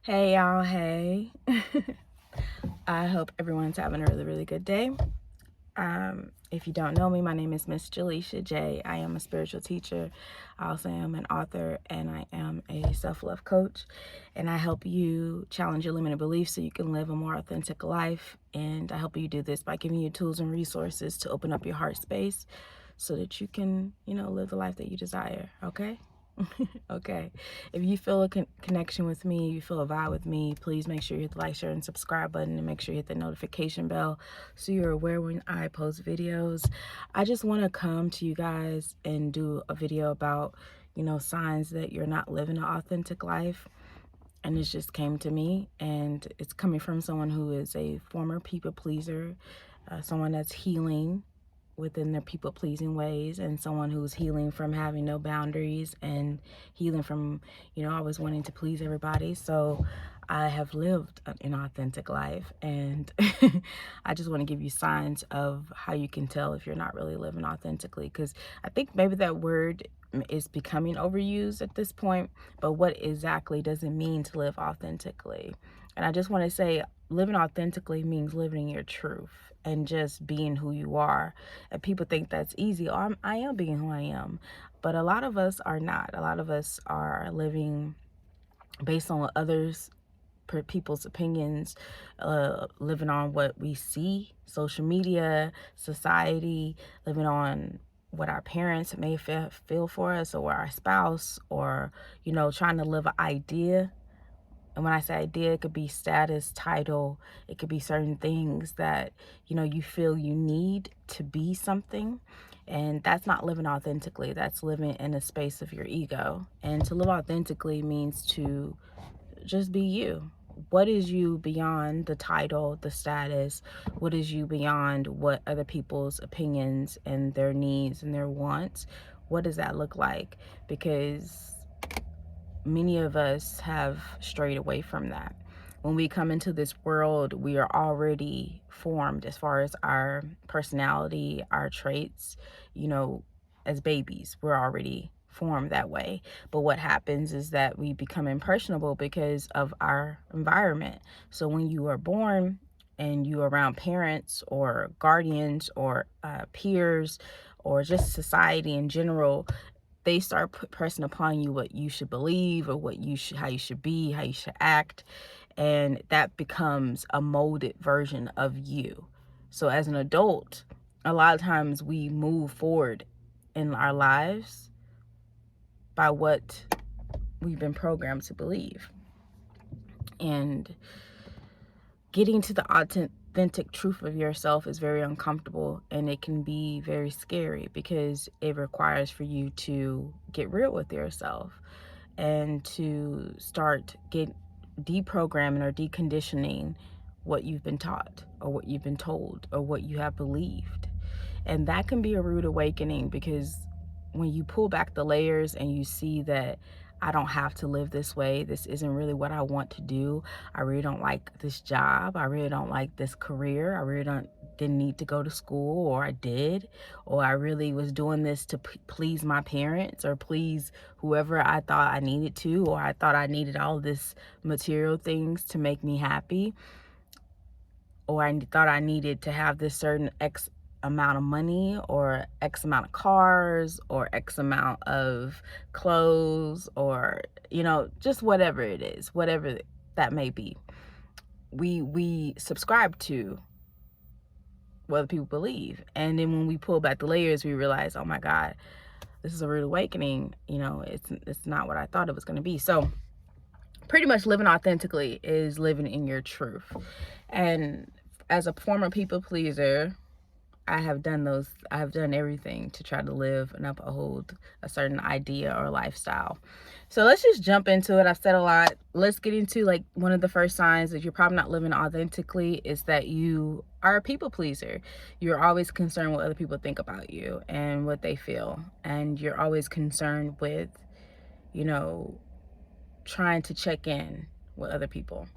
Hey y'all, hey. I hope everyone's having a really good day. If you don't know me, my name is Miss Jaleisha J. I am a spiritual teacher. I also am an author, and I am a self-love coach. And I help you challenge your limited beliefs so you can live a more authentic life. And I help you do this by giving you tools and resources to open up your heart space so that you can, live the life that you desire, okay? Okay. If you feel a connection with me, you feel a vibe with me, please make sure you hit the like, share, and subscribe button, and make sure you hit the notification bell so you're aware when I post videos. I just want to come to you guys and do a video about, signs that you're not living an authentic life. And it just came to me, and it's coming from someone who is a former people pleaser, someone that's healing within their people pleasing ways, and someone who's healing from having no boundaries and healing from always wanting to please everybody. So I have lived an authentic life, and I just want to give you signs of how you can tell if you're not really living authentically, because I think maybe that word is becoming overused at this point, but what exactly does it mean to live authentically? And I just want to say, living authentically means living your truth and just being who you are. And people think that's easy. I am being who I am. But a lot of us are not. A lot of us are living based on what others, people's opinions, living on what we see, social media, society, living on what our parents may feel for us, or our spouse, or, trying to live an idea. And when I say idea, it could be status, title, it could be certain things that, you feel you need to be something. And that's not living authentically. That's living in a space of your ego. And to live authentically means to just be you. What is you beyond the title, the status? What is you beyond what other people's opinions and their needs and their wants? What does that look like? Because many of us have strayed away from that. When we come into this world, we are already formed as far as our personality, our traits, as babies, we're already formed that way. But what happens is that we become impressionable because of our environment. So when you are born and you are around parents or guardians or peers or just society in general, they start pressing upon you what you should believe, or how you should be, how you should act. And that becomes a molded version of you. So as an adult, a lot of times we move forward in our lives by what we've been programmed to believe. And getting to the authentic truth of yourself is very uncomfortable, and it can be very scary because it requires for you to get real with yourself and to start deprogramming or deconditioning what you've been taught or what you've been told or what you have believed. And that can be a rude awakening, because when you pull back the layers and you see that I don't have to live this way, this isn't really what I want to do, I really don't like this job, I really don't like this career, I really didn't need to go to school, or I did, or I really was doing this to please my parents or please whoever I thought I needed to, or I thought I needed all this material things to make me happy, or I thought I needed to have this certain X amount of money or X amount of cars or X amount of clothes, or just whatever it is, whatever that may be. We subscribe to what other people believe, and then when we pull back the layers, we realize, oh my God, this is a rude awakening. It's not what I thought it was going to be. So pretty much living authentically is living in your truth. And as a former people pleaser, I have done everything to try to live and uphold a certain idea or lifestyle. So let's just jump into it. I've said a lot. Let's get into one of the first signs that you're probably not living authentically is that you are a people pleaser. You're always concerned what other people think about you and what they feel. And you're always concerned with, trying to check in with other people.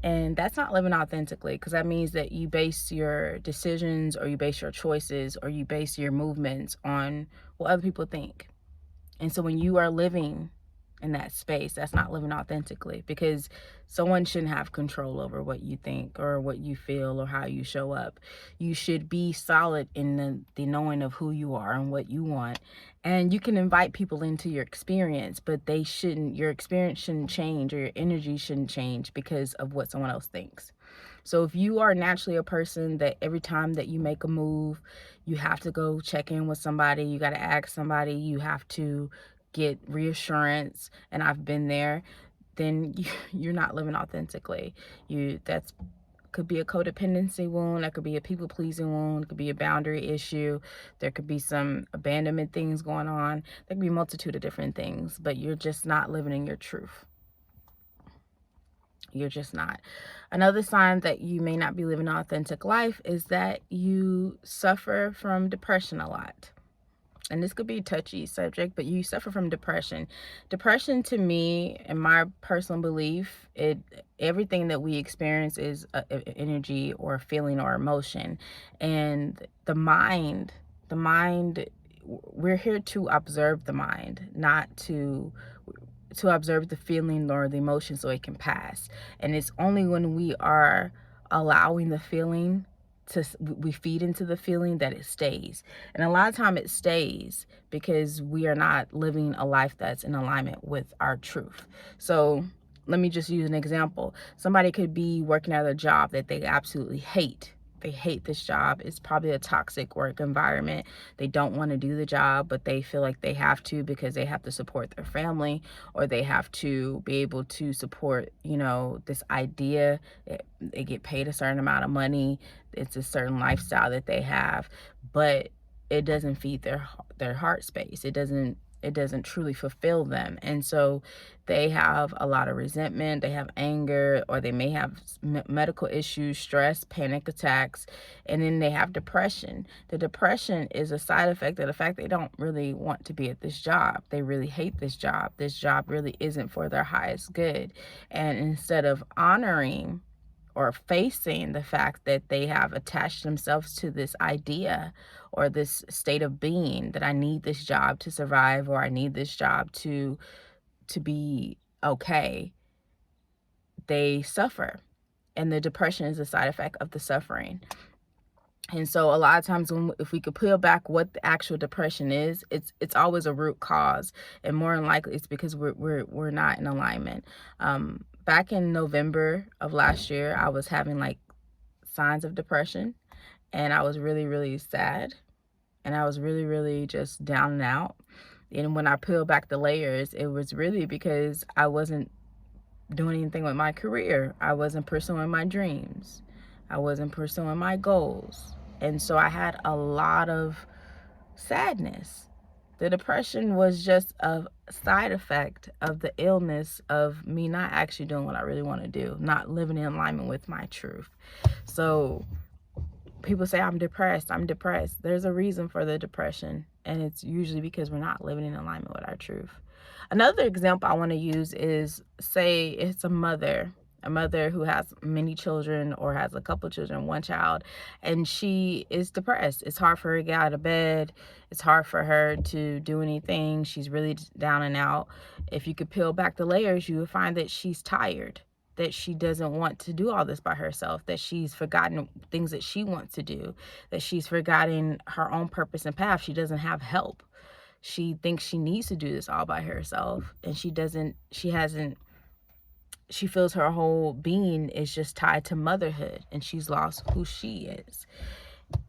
And that's not living authentically, because that means that you base your decisions, or you base your choices, or you base your movements on what other people think. And so when you are living in that space, that's not living authentically, because someone shouldn't have control over what you think or what you feel or how you show up. You should be solid in the knowing of who you are and what you want. And you can invite people into your experience, but your experience shouldn't change, or your energy shouldn't change because of what someone else thinks. So if you are naturally a person that every time that you make a move, you have to go check in with somebody, you got to ask somebody, you have to get reassurance, and I've been there, then you're not living authentically. That's could be a codependency wound, that could be a people pleasing wound, it could be a boundary issue, there could be some abandonment things going on, there could be a multitude of different things, but you're just not living in your truth. You're just not. Another sign that you may not be living an authentic life is that you suffer from depression a lot. And this could be a touchy subject, but you suffer from depression. Depression, to me, in my personal belief, everything that we experience is a energy or a feeling or emotion. And the mind, we're here to observe the mind, not to observe the feeling or the emotion so it can pass. And it's only when we are allowing the feeling we feed into the feeling that it stays. And a lot of time it stays because we are not living a life that's in alignment with our truth. So let me just use an example. Somebody could be working at a job that they absolutely hate. They hate this job. It's probably a toxic work environment. They don't want to do the job, but they feel like they have to because they have to support their family, or they have to be able to support, this idea. They get paid a certain amount of money. It's a certain lifestyle that they have, but it doesn't feed their heart space. It doesn't truly fulfill them. And so they have a lot of resentment, they have anger, or they may have medical issues, stress, panic attacks, and then they have depression. The depression is a side effect of the fact they don't really want to be at this job. They really hate this job. This job really isn't for their highest good. And instead of honoring or facing the fact that they have attached themselves to this idea or this state of being, that I need this job to survive, or I need this job to be okay, they suffer. And the depression is a side effect of the suffering. And so a lot of times if we could peel back what the actual depression is, it's always a root cause, and more than likely it's because we're not in alignment. Back in November of last year, I was having like signs of depression, and I was really, really sad, and I was really, really just down and out. And when I peel back the layers, it was really because I wasn't doing anything with my career. I wasn't pursuing my dreams. I wasn't pursuing my goals. And so I had a lot of sadness. The depression was just a side effect of the illness of me not actually doing what I really want to do, not living in alignment with my truth. So people say, I'm depressed. There's a reason for the depression, and it's usually because we're not living in alignment with our truth. Another example I want to use is, say it's a mother who has many children, or has a couple children, one child, and she is depressed. It's hard for her to get out of bed. It's hard for her to do anything. She's really down and out. If you could peel back the layers, you would find that she's tired, that she doesn't want to do all this by herself, that she's forgotten things that she wants to do, that she's forgotten her own purpose and path. She doesn't have help. She thinks she needs to do this all by herself, and she feels her whole being is just tied to motherhood, and she's lost who she is.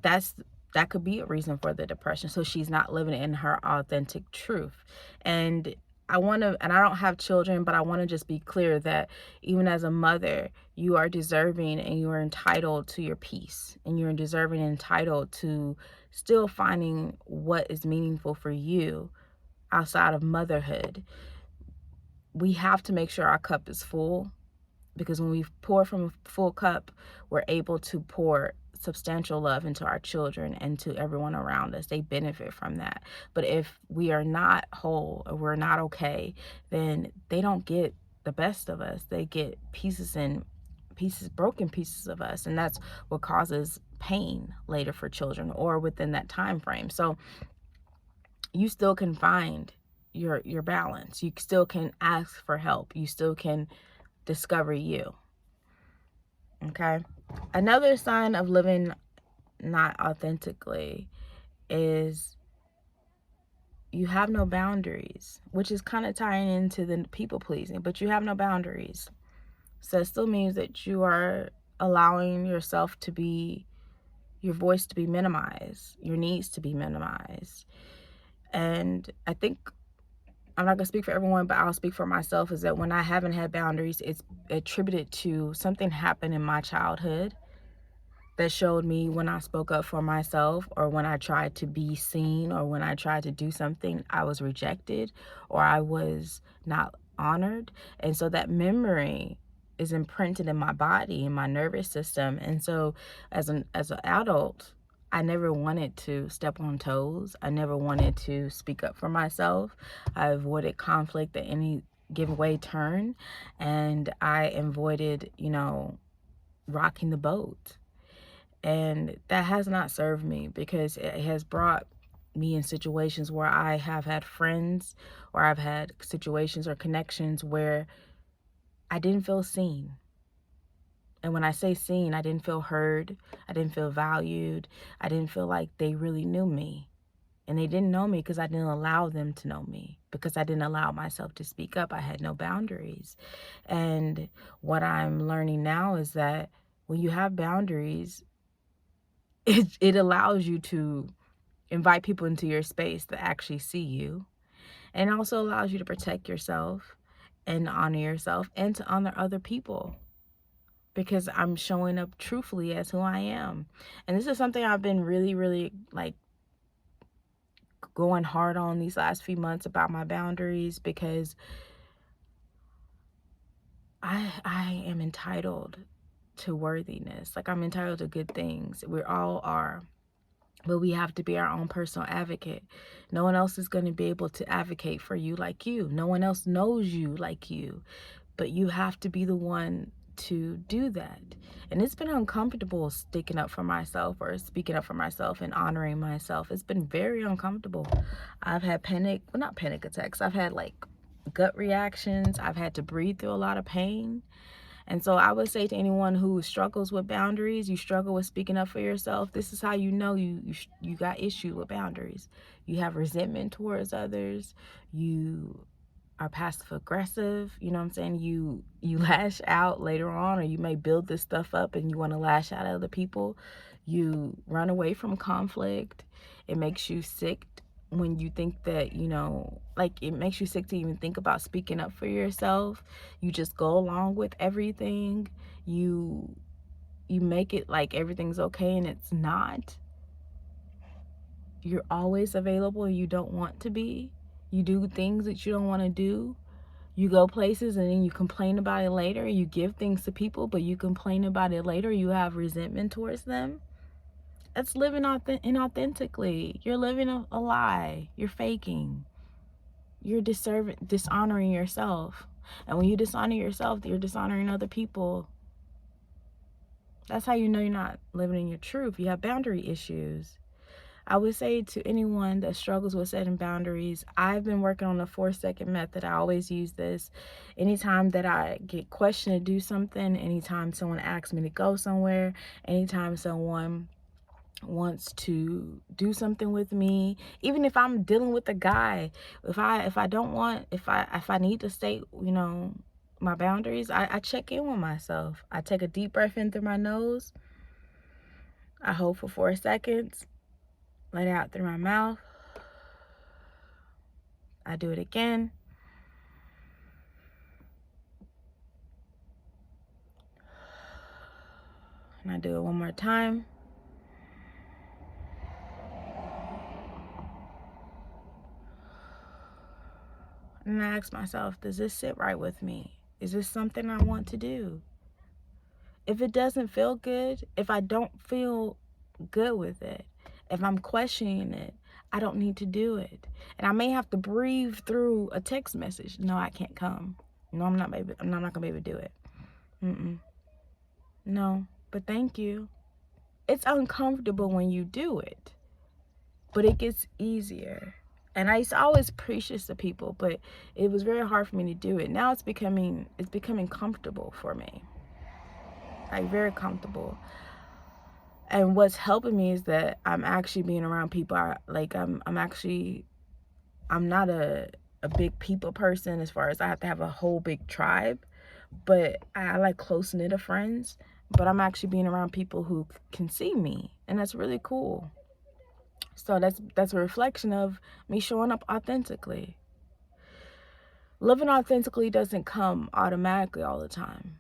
That could be a reason for the depression. So she's not living in her authentic truth. And I don't have children, but I want to just be clear that even as a mother, you are deserving and you are entitled to your peace, and you're deserving and entitled to still finding what is meaningful for you outside of motherhood. We have to make sure our cup is full, because when we pour from a full cup, we're able to pour substantial love into our children and to everyone around us. They benefit from that. But if we are not whole, or we're not okay, then they don't get the best of us. They get broken pieces of us, and that's what causes pain later for children, or within that time frame. So you still can find your balance. You still can ask for help. You still can discover you. Okay? Another sign of living not authentically is you have no boundaries, which is kind of tying into the people pleasing, but you have no boundaries. So it still means that you are allowing yourself to be, your voice to be minimized, your needs to be minimized. And I think, I'm not going to speak for everyone, but I'll speak for myself, is that when I haven't had boundaries, it's attributed to something happened in my childhood that showed me when I spoke up for myself, or when I tried to be seen, or when I tried to do something, I was rejected or I was not honored. And so that memory is imprinted in my body, in my nervous system. And so as an adult, I never wanted to step on toes. I never wanted to speak up for myself. I avoided conflict at any giveaway turn. And I avoided, rocking the boat. And that has not served me, because it has brought me in situations where I have had friends, or I've had situations or connections where I didn't feel seen. And when I say seen, I didn't feel heard. I didn't feel valued. I didn't feel like they really knew me. And they didn't know me because I didn't allow them to know me, because I didn't allow myself to speak up. I had no boundaries. And what I'm learning now is that when you have boundaries, it allows you to invite people into your space that actually see you, and also allows you to protect yourself and honor yourself and to honor other people, because I'm showing up truthfully as who I am. And this is something I've been really, really going hard on these last few months about my boundaries, because I am entitled to worthiness. I'm entitled to good things. We all are. But we have to be our own personal advocate. No one else is going to be able to advocate for you like you. No one else knows you like you. But you have to be the one to do that. And it's been uncomfortable sticking up for myself, or speaking up for myself and honoring myself. It's been very uncomfortable. I've had not panic attacks. I've had gut reactions. I've had to breathe through a lot of pain. And so I would say to anyone who struggles with boundaries, you struggle with speaking up for yourself, this is how you know you got issue with boundaries. You have resentment towards others. You are passive aggressive. You know what I'm saying? You lash out later on, or you may build this stuff up and you want to lash out at other people. You run away from conflict. It makes you sick when you think that, it makes you sick to even think about speaking up for yourself. You just go along with everything. You make it like everything's okay, and it's not. You're always available and you don't want to be. You do things that you don't want to do. You go places and then you complain about it later. You give things to people, but you complain about it later. You have resentment towards them. That's living inauthentically. You're living a lie. You're faking. You're dishonoring yourself. And when you dishonor yourself, you're dishonoring other people. That's how you know you're not living in your truth. You have boundary issues. I would say to anyone that struggles with setting boundaries, I've been working on the 4-second method. I always use this anytime that I get questioned to do something, anytime someone asks me to go somewhere, anytime someone wants to do something with me, even if I'm dealing with a guy, if I need to state, my boundaries, I check in with myself. I take a deep breath in through my nose. I hold for 4 seconds. Let it out through my mouth. I do it again. And I do it one more time. And I ask myself, does this sit right with me? Is this something I want to do? If it doesn't feel good, if I don't feel good with it, if I'm questioning it, I don't need to do it. And I may have to breathe through a text message. No, I can't come. No, I'm not going to be able to do it. No, but thank you. It's uncomfortable when you do it, but it gets easier. And I used to always preach this to people, but it was very hard for me to do it. Now it's becoming comfortable for me. Like, very comfortable. And what's helping me is that I'm actually being around people. I'm not a big people person, as far as I have to have a whole big tribe, but I like close knit of friends. But I'm actually being around people who can see me, and that's really cool. So that's a reflection of me showing up authentically. Living authentically doesn't come automatically all the time.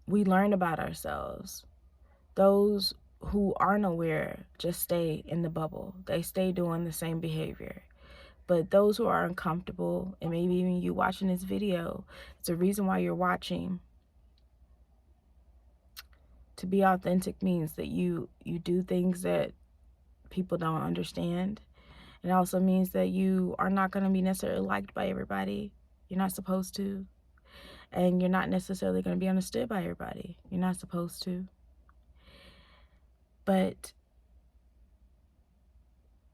We learn about ourselves. Those who aren't aware just stay in the bubble. They stay doing the same behavior. But those who are uncomfortable, and maybe even you watching this video, it's a reason why you're watching. To be authentic means that you do things that people don't understand. It also means that you are not going to be necessarily liked by everybody. You're not supposed to. And you're not necessarily going to be understood by everybody. You're not supposed to. But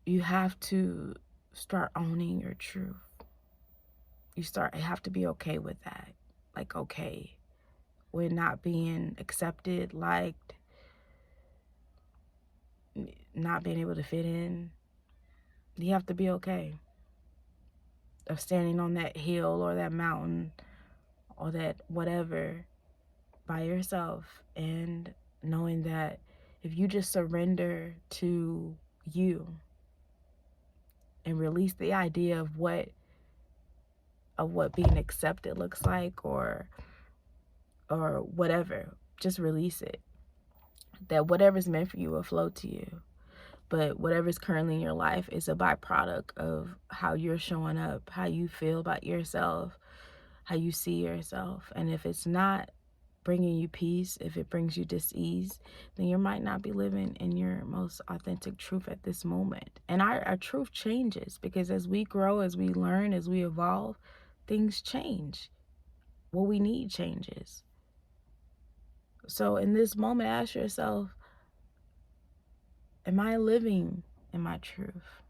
you have to start owning your truth. You have to be okay with that. Like, okay with not being accepted, liked, not being able to fit in. You have to be okay of standing on that hill or that mountain or that whatever by yourself, and knowing that if you just surrender to you and release the idea of what being accepted looks like, or whatever, just release it. That whatever's meant for you will flow to you. But whatever's currently in your life is a byproduct of how you're showing up, how you feel about yourself, how you see yourself. And if it's not bringing you peace, if it brings you dis-ease, then you might not be living in your most authentic truth at this moment. And our truth changes, because as we grow, as we learn, as we evolve, things change. What we need changes. So in this moment, ask yourself, am I living in my truth?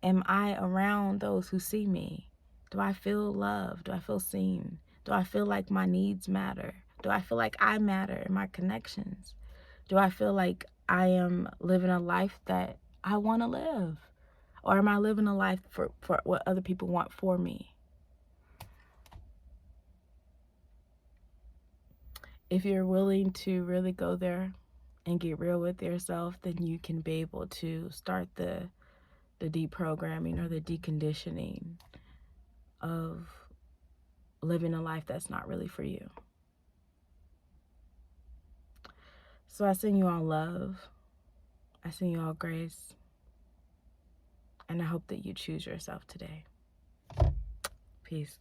Am I around those who see me? Do I feel loved? Do I feel seen? Do I feel like my needs matter? Do I feel like I matter in my connections? Do I feel like I am living a life that I want to live? Or am I living a life for what other people want for me? If you're willing to really go there and get real with yourself, then you can be able to start the deprogramming or the deconditioning of living a life that's not really for you. So I send you all love. I send you all grace. And I hope that you choose yourself today. Peace.